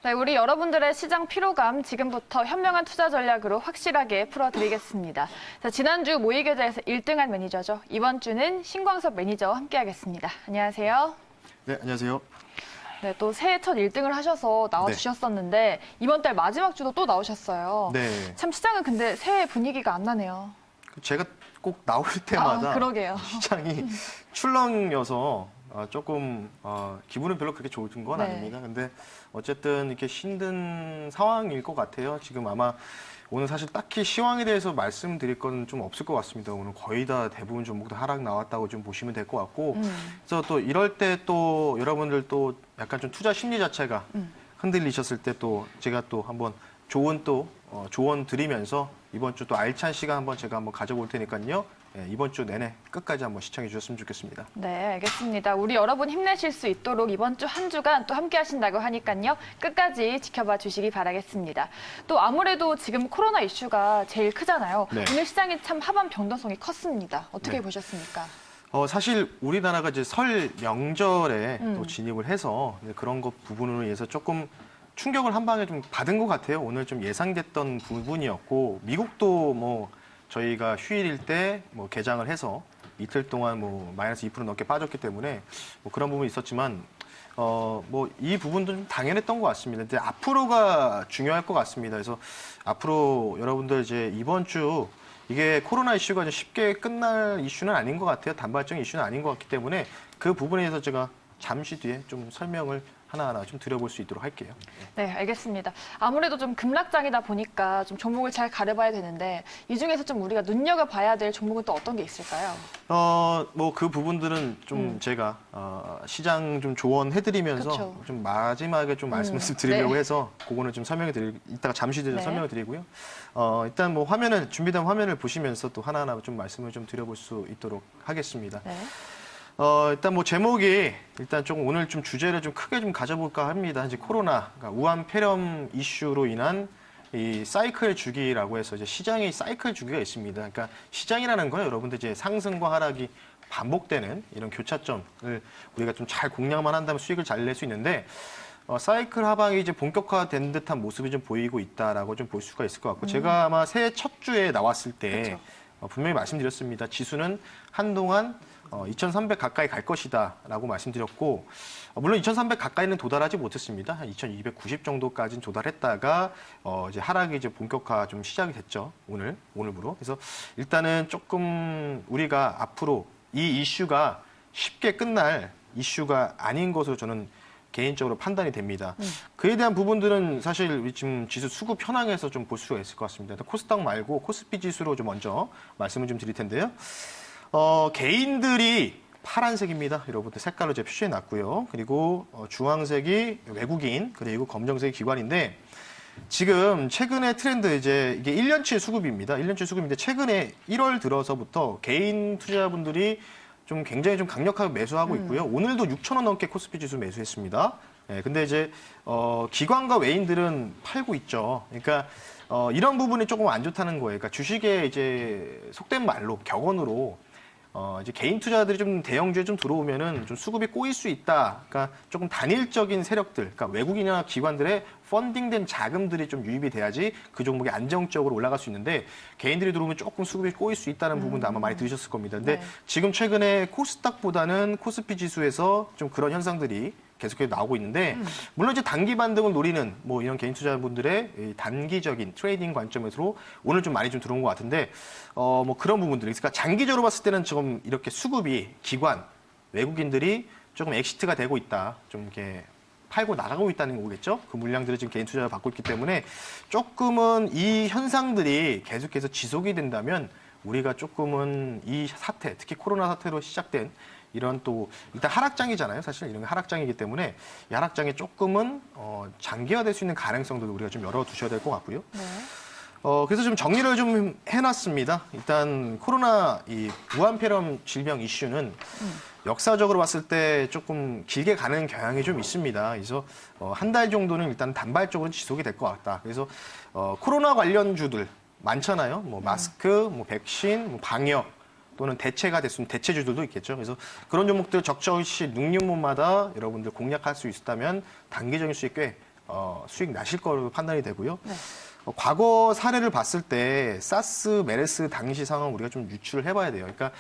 네, 우리 여러분들의 시장 피로감 지금부터 현명한 투자 전략으로 확실하게 풀어드리겠습니다. 자, 지난주 모의계좌에서 1등한 매니저죠. 이번 주는 신광섭 매니저와 함께하겠습니다. 안녕하세요. 네, 안녕하세요. 네, 또 새해 첫 1등을 하셔서 나와주셨었는데 이번 달 마지막 주도 또 나오셨어요. 네. 참 시장은 근데 새해 분위기가 안 나네요. 제가 꼭 나올 때마다 그러게요. 시장이 출렁여서 조금 기분은 별로 그렇게 좋은 건 네. 아닙니다. 근데 어쨌든 이렇게 힘든 상황일 것 같아요. 지금 아마 오늘 사실 딱히 시황에 대해서 말씀드릴 건 좀 없을 것 같습니다. 오늘 거의 다 대부분 종목도 하락 나왔다고 좀 보시면 될 것 같고, 그래서 또 이럴 때 또 여러분들 또 약간 좀 투자 심리 자체가 흔들리셨을 때 또 제가 또 한번 좋은 또 조언 드리면서 이번 주 또 알찬 시간 한번 제가 한번 가져볼 테니까요. 네, 이번 주 내내 끝까지 한번 시청해 주셨으면 좋겠습니다. 네, 알겠습니다. 우리 여러분 힘내실 수 있도록 이번 주 한 주간 또 함께 하신다고 하니까요. 끝까지 지켜봐 주시기 바라겠습니다. 또 아무래도 지금 코로나 이슈가 제일 크잖아요. 네. 오늘 시장이 참 하반 변동성이 컸습니다. 어떻게 네. 보셨습니까? 사실 우리나라가 이제 설 명절에 또 진입을 해서 그런 것 부분으로 인해서 조금 충격을 한 방에 좀 받은 것 같아요. 오늘 좀 예상됐던 부분이었고, 미국도 뭐 저희가 휴일일 때 뭐 개장을 해서 이틀 동안 뭐 마이너스 2% 넘게 빠졌기 때문에 뭐 그런 부분이 있었지만 뭐 이 부분도 좀 당연했던 것 같습니다. 근데 앞으로가 중요할 것 같습니다. 그래서 앞으로 여러분들 이제 이번 주 이게 코로나 이슈가 이제 쉽게 끝날 이슈는 아닌 것 같아요. 단발적인 이슈는 아닌 것 같기 때문에 그 부분에 대해서 제가 잠시 뒤에 좀 설명을 하나하나 좀 드려볼 수 있도록 할게요. 네, 알겠습니다. 아무래도 좀 급락장이다 보니까 좀 종목을 잘 가려봐야 되는데 이 중에서 좀 우리가 눈여겨봐야 될 종목은 또 어떤 게 있을까요? 뭐 그 부분들은 좀 제가 시장 좀 조언해드리면서 그쵸. 좀 마지막에 좀 말씀을 드리려고 네. 해서 그거는 좀 이따가 잠시 뒤에 네. 설명을 드리고요. 일단 뭐 준비된 화면을 보시면서 또 하나하나 좀 말씀을 좀 드려볼 수 있도록 하겠습니다. 네. 일단 뭐 제목이 일단 조금 오늘 좀 주제를 좀 크게 좀 가져볼까 합니다. 이제 코로나, 그러니까 우한 폐렴 이슈로 인한 이 사이클 주기라고 해서 이제 시장의 사이클 주기가 있습니다. 그러니까 시장이라는 건 여러분들 이제 상승과 하락이 반복되는 이런 교차점을 우리가 좀 잘 공략만 한다면 수익을 잘 낼 수 있는데 사이클 하방이 이제 본격화된 듯한 모습이 좀 보이고 있다라고 좀 볼 수가 있을 것 같고 제가 아마 새해 첫 주에 나왔을 때 분명히 말씀드렸습니다. 지수는 한동안 2,300 가까이 갈 것이다라고 말씀드렸고 물론 2,300 가까이는 도달하지 못했습니다. 한 2,290 정도까지는 도달했다가 이제 하락이 이제 본격화 좀 시작이 됐죠. 오늘부로. 그래서 일단은 조금 우리가 앞으로 이 이슈가 쉽게 끝날 이슈가 아닌 것으로 저는 개인적으로 판단이 됩니다. 그에 대한 부분들은 사실 우리 지금 지수 수급 현황에서 좀 볼 수가 있을 것 같습니다. 코스닥 말고 코스피 지수로 좀 먼저 말씀을 좀 드릴 텐데요. 개인들이 파란색입니다. 여러분들 색깔로 제가 표시해 놨고요. 그리고 주황색이 외국인, 그리고 검정색이 기관인데 지금 최근의 트렌드 이제 이게 1년치 수급입니다. 1년치 수급인데 최근에 1월 들어서부터 개인 투자자분들이 좀 굉장히 좀 강력하게 매수하고 있고요. 오늘도 6,000원 넘게 코스피 지수 매수했습니다. 네, 근데 이제 기관과 외인들은 팔고 있죠. 그러니까 이런 부분이 조금 안 좋다는 거예요. 그러니까 주식에 이제 속된 말로 격언으로 이제 개인 투자들이 좀 대형주에 좀 들어오면은 좀 수급이 꼬일 수 있다. 그러니까 조금 단일적인 세력들, 그러니까 외국인이나 기관들의 펀딩된 자금들이 좀 유입이 돼야지 그 종목이 안정적으로 올라갈 수 있는데 개인들이 들어오면 조금 수급이 꼬일 수 있다는 부분도 아마 많이 들으셨을 겁니다. 근데 네. 지금 최근에 코스닥보다는 코스피 지수에서 좀 그런 현상들이 계속해서 나오고 있는데 물론 이제 단기 반등을 노리는 뭐 이런 개인 투자자분들의 이 단기적인 트레이딩 관점에서 오늘 좀 많이 좀 들어온 것 같은데 뭐 그런 부분들이 그러니까 장기적으로 봤을 때는 조금 이렇게 수급이 기관 외국인들이 조금 엑시트가 되고 있다 좀 이렇게 팔고 나가고 있다는 거겠죠. 그 물량들을 지금 개인 투자를 받고 있기 때문에 조금은 이 현상들이 계속해서 지속이 된다면 우리가 조금은 이 사태 특히 코로나 사태로 시작된 이런 또 일단 하락장이잖아요. 사실 이런 게 하락장이기 때문에 이 하락장이 조금은 장기화될 수 있는 가능성도 우리가 좀 열어두셔야 될 것 같고요. 네. 그래서 좀 정리를 좀 해놨습니다. 일단 코로나 이 우한폐렴 질병 이슈는 역사적으로 봤을 때 조금 길게 가는 경향이 좀 있습니다. 그래서 한 달 정도는 일단 단발적으로 지속이 될 것 같다. 그래서 코로나 관련주들 많잖아요. 뭐 마스크, 뭐 백신, 뭐 방역. 또는 대체가 됐으면 대체주들도 있겠죠. 그래서 그런 종목들 적절시 능력목마다 여러분들 공략할 수 있다면 단기적인 수익 꽤 수익 나실 거로 판단이 되고요. 네. 과거 사례를 봤을 때 사스, 메르스 당시 상황 우리가 좀 유추를 해봐야 돼요. 그러니까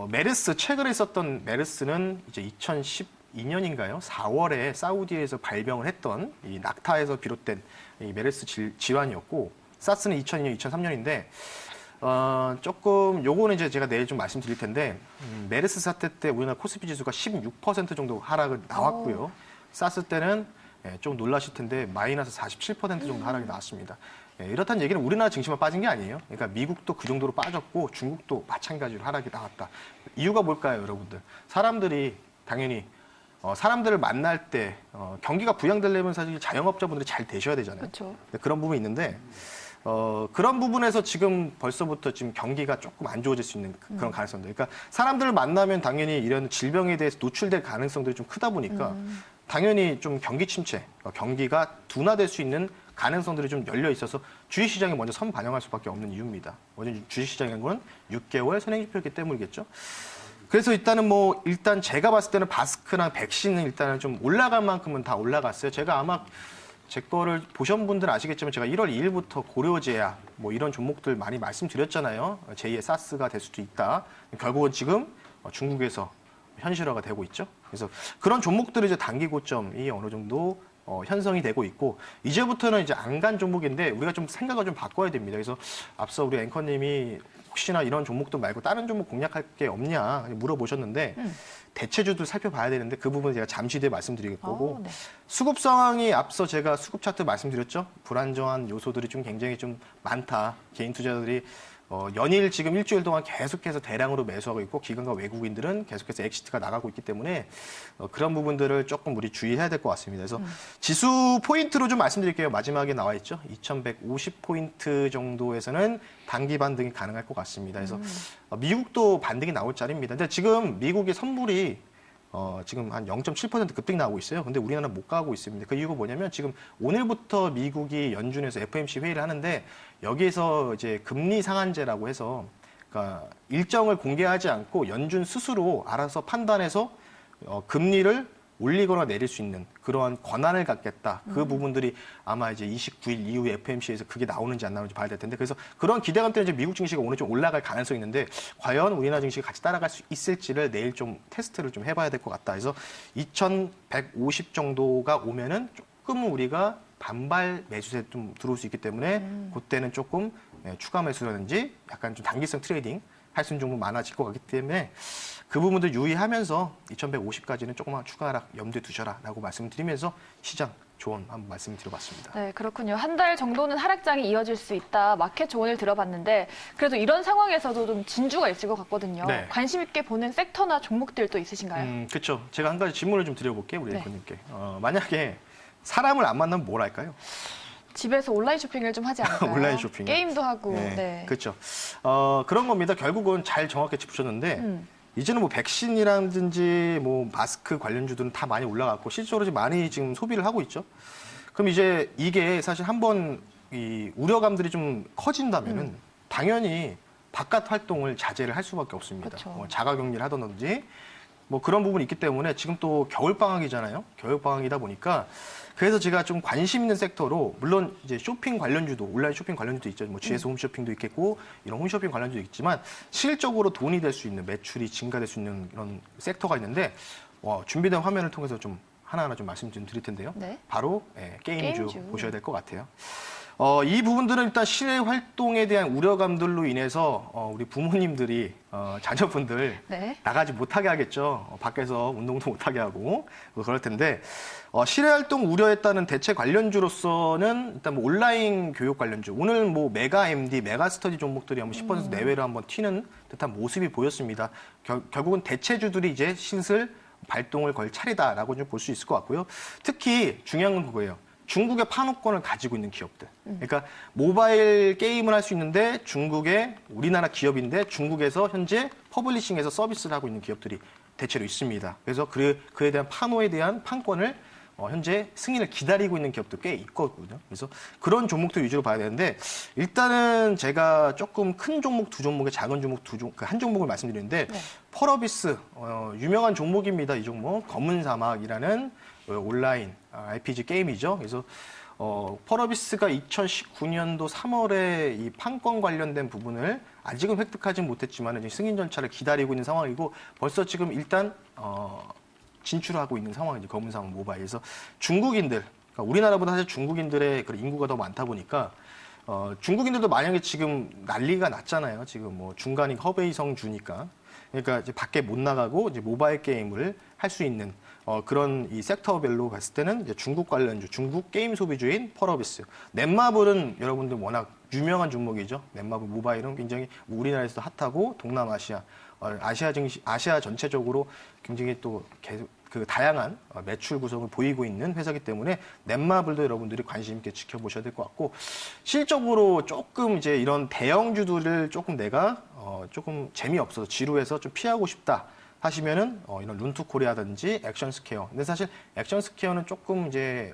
메르스 최근에 있었던 메르스는 이제 2012년인가요? 4월에 사우디에서 발병을 했던 이 낙타에서 비롯된 이 메르스 질환이었고 사스는 2002년, 2003년인데 조금 요거는 이제 제가 내일 좀 말씀드릴 텐데 메르스 사태 때 우리나라 코스피 지수가 16% 정도 하락을 나왔고요. 사스 때는 좀 놀라실 텐데 마이너스 47% 정도 하락이 나왔습니다. 이렇다는 얘기는 우리나라 증시만 빠진 게 아니에요. 그러니까 미국도 그 정도로 빠졌고 중국도 마찬가지로 하락이 나왔다. 이유가 뭘까요, 여러분들? 사람들이 당연히 사람들을 만날 때 경기가 부양되려면 사실 자영업자분들이 잘 되셔야 되잖아요. 그렇죠. 그런 부분이 있는데 그런 부분에서 지금 벌써부터 지금 경기가 조금 안 좋아질 수 있는 그런 가능성들. 그러니까 사람들을 만나면 당연히 이런 질병에 대해서 노출될 가능성들이 좀 크다 보니까 당연히 좀 경기 침체, 경기가 둔화될 수 있는 가능성들이 좀 열려 있어서 주식시장에 먼저 선반영할 수밖에 없는 이유입니다. 먼저 주식시장인 건 6개월 선행지표였기 때문이겠죠. 그래서 일단 제가 봤을 때는 바스크나 백신은 일단은 좀 올라갈 만큼은 다 올라갔어요. 제가 아마 제 거를 보신 분들은 아시겠지만 제가 1월 2일부터 고려제약 뭐 이런 종목들 많이 말씀드렸잖아요. 제2의 사스가 될 수도 있다. 결국은 지금 중국에서 현실화가 되고 있죠. 그래서 그런 종목들이 이제 단기 고점이 어느 정도 형성이 되고 있고 이제부터는 이제 안간 종목인데 우리가 좀 생각을 좀 바꿔야 됩니다. 그래서 앞서 우리 앵커님이 혹시나 이런 종목도 말고 다른 종목 공략할 게 없냐 물어보셨는데 대체주도 살펴봐야 되는데 그 부분은 제가 잠시 뒤에 말씀드릴 거고 네. 수급 상황이 앞서 제가 수급 차트 말씀드렸죠. 불안정한 요소들이 좀 굉장히 좀 많다. 개인 투자자들이 연일 지금 일주일 동안 계속해서 대량으로 매수하고 있고 기관과 외국인들은 계속해서 엑시트가 나가고 있기 때문에 그런 부분들을 조금 우리 주의해야 될 것 같습니다. 그래서 지수 포인트로 좀 말씀드릴게요. 마지막에 나와 있죠. 2150포인트 정도에서는 단기 반등이 가능할 것 같습니다. 그래서 미국도 반등이 나올 자리입니다. 근데 지금 미국의 선물이 지금 한 0.7% 급등 나오고 있어요. 근데 우리나라는 못 가고 있습니다. 그 이유가 뭐냐면 지금 오늘부터 미국이 연준에서 FOMC 회의를 하는데 여기에서 이제 금리 상한제라고 해서 그러니까 일정을 공개하지 않고 연준 스스로 알아서 판단해서 금리를 올리거나 내릴 수 있는 그러한 권한을 갖겠다. 그 부분들이 아마 이제 29일 이후에 FOMC에서 그게 나오는지 안 나오는지 봐야 될 텐데 그래서 그런 기대감 때문에 이제 미국 증시가 오늘 좀 올라갈 가능성이 있는데 과연 우리나라 증시가 같이 따라갈 수 있을지를 내일 좀 테스트를 좀 해봐야 될 것 같다. 그래서 2150 정도가 오면은 조금 우리가 반발 매수세 좀 들어올 수 있기 때문에 그때는 조금 추가 매수라든지 약간 좀 단기성 트레이딩 할 수 있는 종목 많아질 것 같기 때문에 그 부분들 유의하면서 2150까지는 조금만 추가 하락 염두에 두셔라라고 말씀을 드리면서 시장 조언 한번 말씀을 드려봤습니다. 네, 그렇군요. 한 달 정도는 하락장이 이어질 수 있다. 마켓 조언을 들어봤는데 그래도 이런 상황에서도 좀 진주가 있을 것 같거든요. 네. 관심 있게 보는 섹터나 종목들 또 있으신가요? 그렇죠. 제가 한 가지 질문을 좀 드려볼게요. 우리 네. 앵커님께. 만약에 사람을 안 만나면 뭘 할까요? 집에서 온라인 쇼핑을 좀 하지 않을까요? 온라인 쇼핑. 게임도 하고. 네. 그렇죠. 그런 겁니다. 결국은 잘 정확히 짚으셨는데 이제는 뭐 백신이라든지 뭐 마스크 관련주들은 다 많이 올라갔고 실제로 지금 많이 지금 소비를 하고 있죠. 그럼 이제 이게 사실 한번 이 우려감들이 좀 커진다면은 당연히 바깥 활동을 자제를 할 수밖에 없습니다. 그쵸. 뭐 자가격리를 하든지 뭐 그런 부분이 있기 때문에 지금 또 겨울방학이잖아요. 겨울방학이다 보니까 그래서 제가 좀 관심 있는 섹터로 물론 이제 쇼핑 관련주도 온라인 쇼핑 관련주도 있죠. 뭐 GS 홈쇼핑도 있겠고 이런 홈쇼핑 관련주도 있지만 실질적으로 돈이 될 수 있는 매출이 증가될 수 있는 이런 섹터가 있는데 준비된 화면을 통해서 좀 하나하나 좀 말씀 좀 드릴 텐데요. 네. 바로 게임주 게임주. 보셔야 될 것 같아요. 이 부분들은 일단 실외 활동에 대한 우려감들로 인해서 우리 부모님들이 자녀분들 네. 나가지 못하게 하겠죠. 밖에서 운동도 못하게 하고 그럴 텐데 실외 활동 우려에 따른 대체 관련주로서는 일단 뭐 온라인 교육 관련주 오늘 뭐 메가 MD, 메가 스터디 종목들이 한번 10% 내외로 한번 튀는 듯한 모습이 보였습니다. 결국은 대체주들이 이제 신슬 발동을 걸 차례다라고 좀 볼 수 있을 것 같고요. 특히 중요한 건 그거예요. 중국의 판호권을 가지고 있는 기업들. 그러니까 모바일 게임을 할 수 있는데 중국의 우리나라 기업인데 중국에서 현재 퍼블리싱에서 서비스를 하고 있는 기업들이 대체로 있습니다. 그래서 그에 대한 판호에 대한 판권을 현재 승인을 기다리고 있는 기업도 꽤 있거든요. 그래서 그런 종목도 위주로 봐야 되는데 일단은 제가 조금 큰 종목 두 종목에 작은 종목 한 종목을 말씀드리는데 네. 펄어비스 유명한 종목입니다. 이 종목 검은 사막이라는 온라인 RPG 게임이죠. 그래서 펄어비스가 2019년도 3월에 이 판권 관련된 부분을 아직은 획득하지 못했지만 이제 승인 절차를 기다리고 있는 상황이고 벌써 지금 일단 진출하고 있는 상황이죠. 검은사막 모바일에서 중국인들, 그러니까 우리나라보다 사실 중국인들의 그 인구가 더 많다 보니까 중국인들도 만약에 지금 난리가 났잖아요. 지금 뭐 중간이 허베이성 주니까. 그러니까 이제 밖에 못 나가고 이제 모바일 게임을 할 수 있는 그런 이 섹터별로 봤을 때는 이제 중국 관련주, 중국 게임 소비주인 펄어비스. 넷마블은 여러분들 워낙 유명한 종목이죠. 넷마블 모바일은 굉장히 우리나라에서도 핫하고 동남아시아, 아시아 전체적으로 굉장히 또 계속 그 다양한 매출 구성을 보이고 있는 회사이기 때문에 넷마블도 여러분들이 관심 있게 지켜보셔야 될 것 같고 실적으로 조금 이제 이런 대형주들을 조금 내가 조금 재미없어서 지루해서 좀 피하고 싶다 하시면은 이런 룬투코리아든지 액션스퀘어. 근데 사실 액션스퀘어는 조금 이제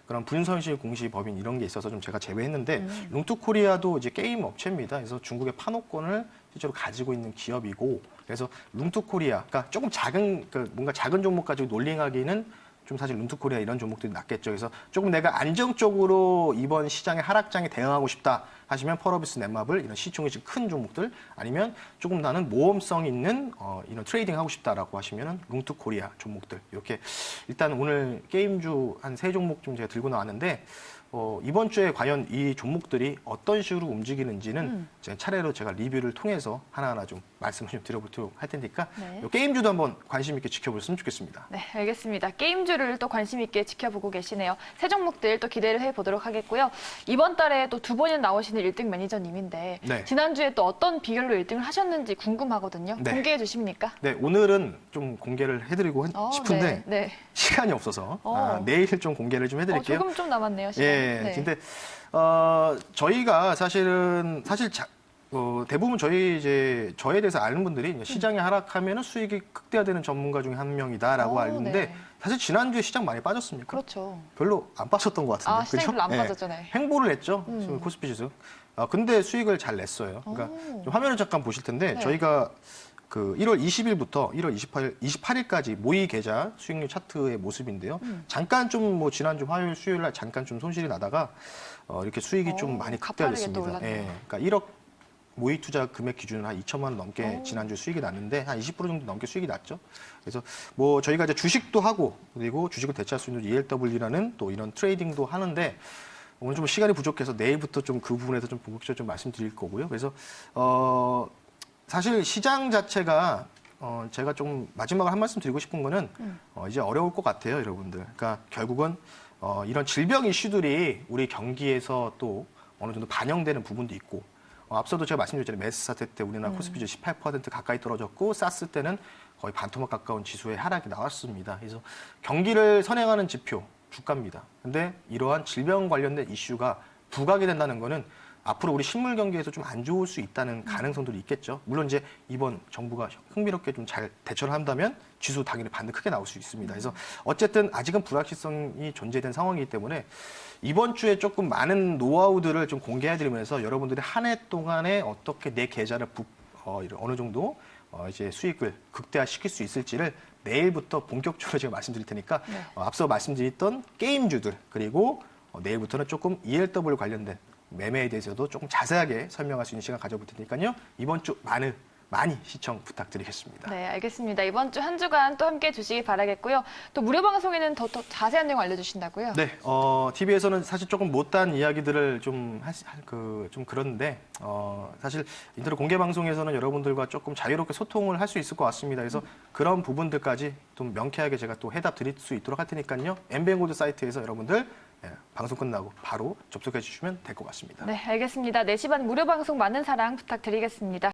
그런 분선실 공시 법인 이런 게 있어서 좀 제가 제외했는데 룬투코리아도 이제 게임 업체입니다. 그래서 중국의 판호권을 실제로 가지고 있는 기업이고 그래서 룬투코리아, 그러니까 조금 작은 뭔가 작은 종목 가지고 놀링하기는 좀 사실 룬투코리아 이런 종목들이 낫겠죠. 그래서 조금 내가 안정적으로 이번 시장의 하락장에 대응하고 싶다 하시면 펄어비스, 넷마블 이런 시총이 지금 큰 종목들 아니면 조금 나는 모험성 있는 이런 트레이딩 하고 싶다라고 하시면은 룬투코리아 종목들 이렇게 일단 오늘 게임주 한 3종목 좀 제가 들고 나왔는데 이번 주에 과연 이 종목들이 어떤 식으로 움직이는지는 제가 차례로 제가 리뷰를 통해서 하나하나 좀 말씀을 좀 드려보도록 할 테니까 네. 이 게임주도 한번 관심 있게 지켜보셨으면 좋겠습니다. 네, 알겠습니다. 게임주를 또 관심 있게 지켜보고 계시네요. 새 종목들 또 기대를 해보도록 하겠고요. 이번 달에 또 2번이나 나오시는 1등 매니저님인데 네. 지난주에 또 어떤 비결로 1등을 하셨는지 궁금하거든요. 네. 공개해 주십니까? 네, 오늘은 좀 공개를 해드리고 싶은데 네. 시간이 없어서 내일 좀 공개를 좀 해드릴게요. 조금 좀 남았네요. 시간. 예, 네. 근데 저희가 사실 대부분 저에 대해서 아는 분들이 이제 시장이 하락하면 수익이 극대화되는 전문가 중에 한 명이다라고 알는데 네. 사실 지난주에 시장 많이 빠졌습니까? 그렇죠. 별로 안 빠졌던 것 같은데. 시장이 그죠? 별로 안 예. 빠졌잖아요. 행보를 했죠. 코스피 지수. 근데 수익을 잘 냈어요. 그러니까 좀 화면을 잠깐 보실 텐데 네. 저희가 그 1월 20일부터 1월 28일까지 모의 계좌 수익률 차트의 모습인데요. 잠깐 좀 뭐 지난주 화요일, 수요일 날 잠깐 좀 손실이 나다가 이렇게 수익이 좀 많이 가파르게 또 극대화됐습니다. 올랐네요. 예. 그러니까 1억 모의 투자 금액 기준으로 한 2천만 원 넘게 지난주 수익이 났는데 한 20% 정도 넘게 수익이 났죠. 그래서 뭐 저희가 이제 주식도 하고 그리고 주식을 대체할 수 있는 ELW라는 또 이런 트레이딩도 하는데 오늘 좀 시간이 부족해서 내일부터 좀 그 부분에서 좀 본격적으로 좀 말씀드릴 거고요. 그래서 사실 시장 자체가 제가 좀 마지막으로 한 말씀 드리고 싶은 거는 이제 어려울 것 같아요, 여러분들. 그러니까 결국은 이런 질병 이슈들이 우리 경기에서 또 어느 정도 반영되는 부분도 있고 앞서도 제가 말씀드렸잖아요. 메스 사태 때 우리나라 코스피 지수 18% 가까이 떨어졌고 사스 때는 거의 반토막 가까운 지수의 하락이 나왔습니다. 그래서 경기를 선행하는 지표, 주가입니다. 근데 이러한 질병 관련된 이슈가 부각이 된다는 거는 앞으로 우리 실물 경기에서 좀 안 좋을 수 있다는 가능성들이 있겠죠. 물론 이제 이번 정부가 흥미롭게 좀 잘 대처를 한다면 지수 당연히 반등 크게 나올 수 있습니다. 그래서 어쨌든 아직은 불확실성이 존재된 상황이기 때문에 이번 주에 조금 많은 노하우들을 좀 공개해드리면서 여러분들이 한 해 동안에 어떻게 내 계좌를 어느 정도 이제 수익을 극대화시킬 수 있을지를 내일부터 본격적으로 제가 말씀드릴 테니까 앞서 말씀드렸던 게임주들 그리고 내일부터는 조금 ELW 관련된 매매에 대해서도 조금 자세하게 설명할 수 있는 시간 가져볼 테니까요. 이번 주 많이 시청 부탁드리겠습니다. 네, 알겠습니다. 이번 주 한 주간 또 함께 해주시기 바라겠고요. 또 무료 방송에는 더 자세한 내용 알려주신다고요? 네, TV에서는 사실 조금 못다한 이야기들을 좀 그런데 사실 인터넷 공개 방송에서는 여러분들과 조금 자유롭게 소통을 할 수 있을 것 같습니다. 그래서 그런 부분들까지 좀 명쾌하게 제가 또 해답 드릴 수 있도록 할 테니까요. 엠비엔고드 사이트에서 여러분들 방송 끝나고 바로 접속해 주시면 될 것 같습니다. 네, 알겠습니다. 4시 반 무료 방송 많은 사랑 부탁드리겠습니다.